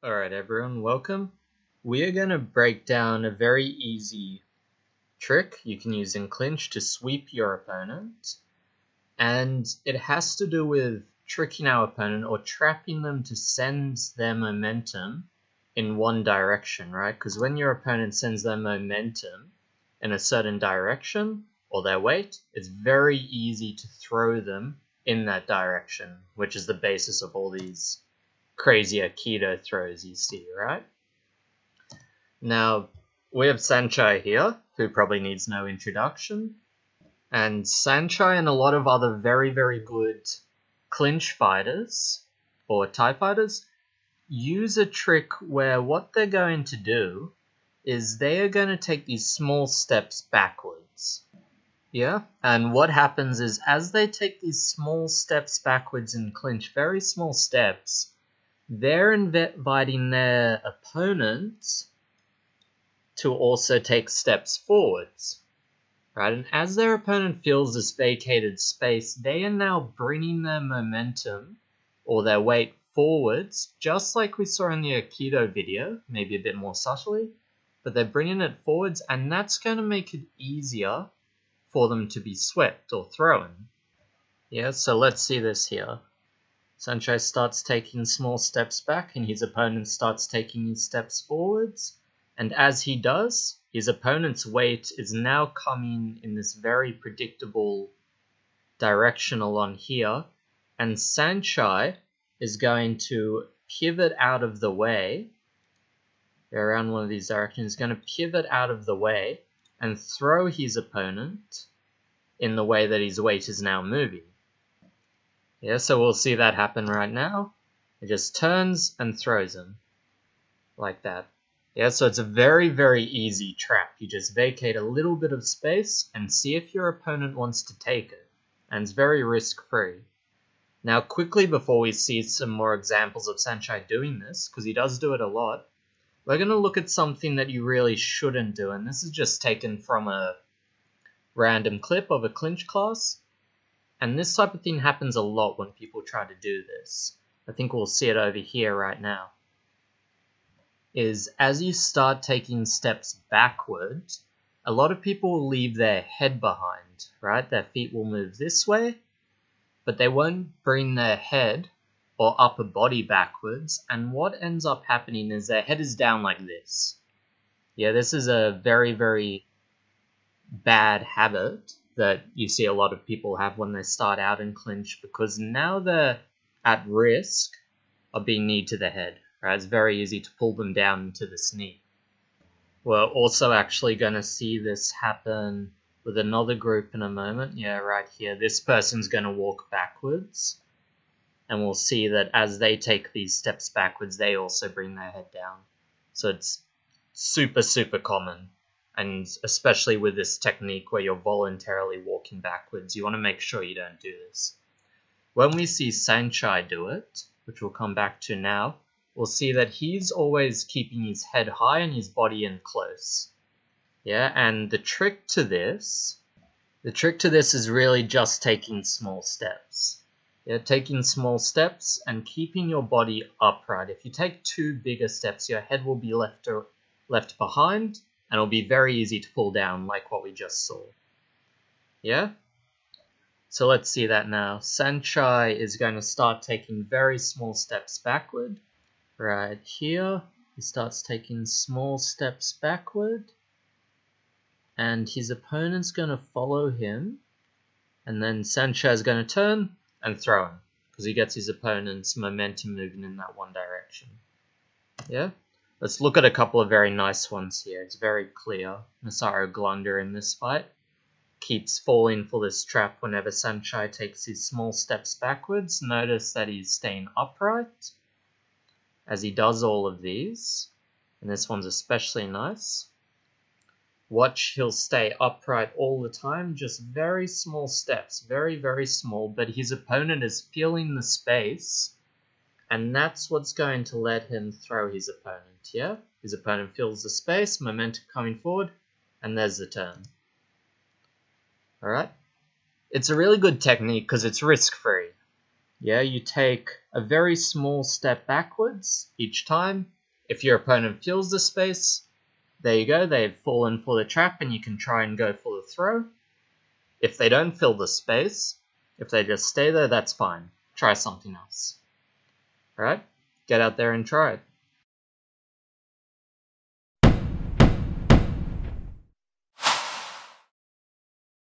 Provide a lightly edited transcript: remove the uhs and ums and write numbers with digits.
Alright everyone, welcome. We are going to break down a very easy trick you can use in Clinch to sweep your opponent. And it has to do with tricking our opponent or trapping them to send their momentum in one direction, right? Because when your opponent sends their momentum in a certain direction, or their weight, it's very easy to throw them in that direction, which is the basis of all these crazy Aikido throws you see, right? Now, we have Saenchai here, who probably needs no introduction. And Saenchai and a lot of other very, very good clinch fighters, or Thai fighters, use a trick where what they're going to do is they are going to take these small steps backwards. Yeah, and what happens is as they take these small steps backwards in clinch, very small steps, they're inviting their opponent to also take steps forwards, right? And as their opponent feels this vacated space, they are now bringing their momentum or their weight forwards, just like we saw in the Aikido video, maybe a bit more subtly, but they're bringing it forwards, and that's going to make it easier for them to be swept or thrown. Yeah, so let's see this here. Saenchai starts taking small steps back and his opponent starts taking these steps forwards. And as he does, his opponent's weight is now coming in this very predictable direction along here. And Saenchai is going to pivot out of the way, around one of these directions, he's going to pivot out of the way and throw his opponent in the way that his weight is now moving. Yeah, so we'll see that happen right now. It just turns and throws him. Like that. Yeah, so it's a very, very easy trap. You just vacate a little bit of space and see if your opponent wants to take it. And it's very risk-free. Now, quickly before we see some more examples of Saenchai doing this, because he does do it a lot, we're going to look at something that you really shouldn't do. And this is just taken from a random clip of a clinch class. And this type of thing happens a lot when people try to do this. I think we'll see it over here right now. Is as you start taking steps backward, a lot of people will leave their head behind, right? Their feet will move this way, but they won't bring their head or upper body backwards. And what ends up happening is their head is down like this. Yeah, this is a very, very bad habit that you see a lot of people have when they start out in clinch, because now they're at risk of being kneed to the head, right? It's very easy to pull them down into this knee. We're also actually going to see this happen with another group in a moment. Yeah, right here. This person's going to walk backwards, and we'll see that as they take these steps backwards, they also bring their head down. So it's super, super common. And especially with this technique where you're voluntarily walking backwards, you want to make sure you don't do this. When we see Saenchai do it, which we'll come back to now, we'll see that he's always keeping his head high and his body in close. Yeah, and the trick to this is really just taking small steps. Yeah, taking small steps and keeping your body upright. If you take too bigger steps, your head will be left behind, and it'll be very easy to pull down like what we just saw. Yeah? So let's see that now. Saenchai is going to start taking very small steps backward. Right here, he starts taking small steps backward. And his opponent's going to follow him. And then Saenchai is going to turn and throw him, because he gets his opponent's momentum moving in that one direction. Yeah? Let's look at a couple of very nice ones here. It's very clear. Masaru Glunder in this fight keeps falling for this trap whenever Saenchai takes his small steps backwards. Notice that he's staying upright as he does all of these. And this one's especially nice. Watch, he'll stay upright all the time, just very small steps, very, very small, but his opponent is feeling the space. And that's what's going to let him throw his opponent, yeah? His opponent feels the space, momentum coming forward, and there's the turn. Alright? It's a really good technique because it's risk-free. Yeah, you take a very small step backwards each time. If your opponent fills the space, there you go, they've fallen for the trap and you can try and go for the throw. If they don't fill the space, if they just stay there, that's fine. Try something else. Alright, get out there and try it.